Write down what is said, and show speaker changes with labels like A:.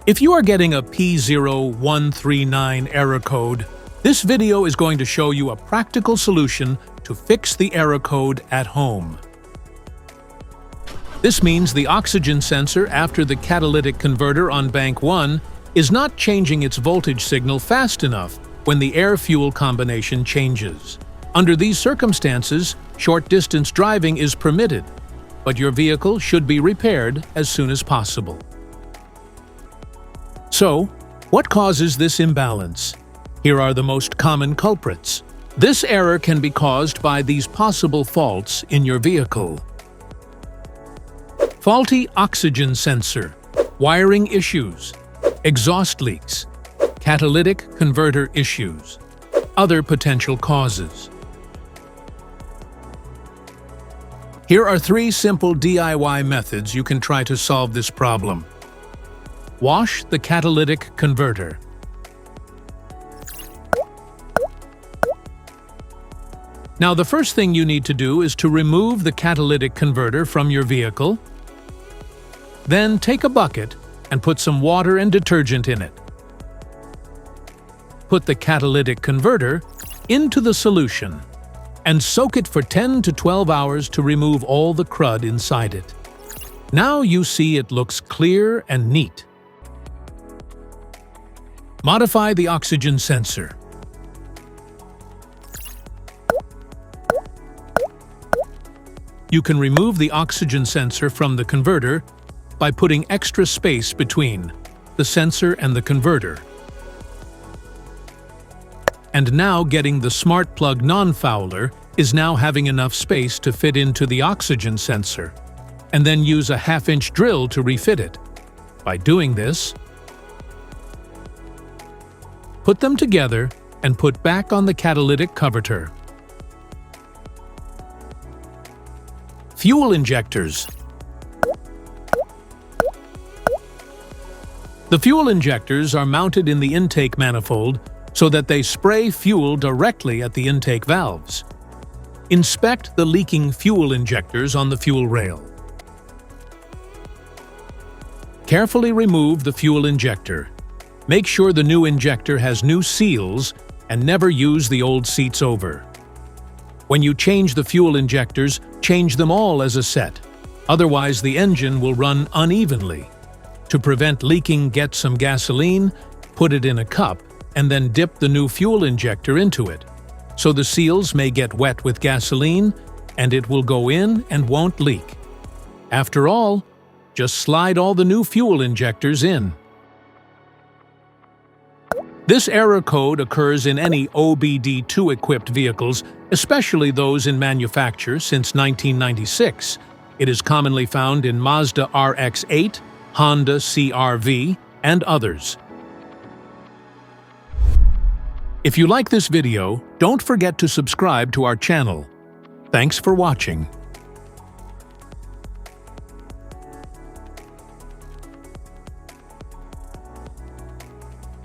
A: If you are getting a P0139 error code, this video is going to show you a practical solution to fix the error code at home. This means the oxygen sensor after the catalytic converter on bank 1 is not changing its voltage signal fast enough when the air-fuel combination changes. Under these circumstances, short-distance driving is permitted, but your vehicle should be repaired as soon as possible. So, what causes this imbalance? Here are the most common culprits. This error can be caused by these possible faults in your vehicle. Faulty oxygen sensor, wiring issues, exhaust leaks, catalytic converter issues. Other potential causes. Here are 3 simple DIY methods you can try to solve this problem. Wash the catalytic converter. Now, the first thing you need to do is to remove the catalytic converter from your vehicle. Then take a bucket and put some water and detergent in it. Put the catalytic converter into the solution and soak it for 10 to 12 hours to remove all the crud inside it. Now you see it looks clear and neat. Modify the oxygen sensor. You can remove the oxygen sensor from the converter by putting extra space between the sensor and the converter. And now getting the smart plug non-fouler is now having enough space to fit into the oxygen sensor, and then use a 1/2-inch drill to refit it. By doing this, put them together and put back on the catalytic converter. Fuel injectors. The fuel injectors are mounted in the intake manifold so that they spray fuel directly at the intake valves. Inspect the leaking fuel injectors on the fuel rail. Carefully remove the fuel injector. Make sure the new injector has new seals and never use the old seats over. When you change the fuel injectors, change them all as a set. Otherwise, the engine will run unevenly. To prevent leaking, get some gasoline, put it in a cup, and then dip the new fuel injector into it. So the seals may get wet with gasoline, and it will go in and won't leak. After all, just slide all the new fuel injectors in. This error code occurs in any OBD2-equipped vehicles, especially those in manufacture since 1996. It is commonly found in Mazda RX-8, Honda CR-V, and others. If you like this video, don't forget to subscribe to our channel. Thanks for watching.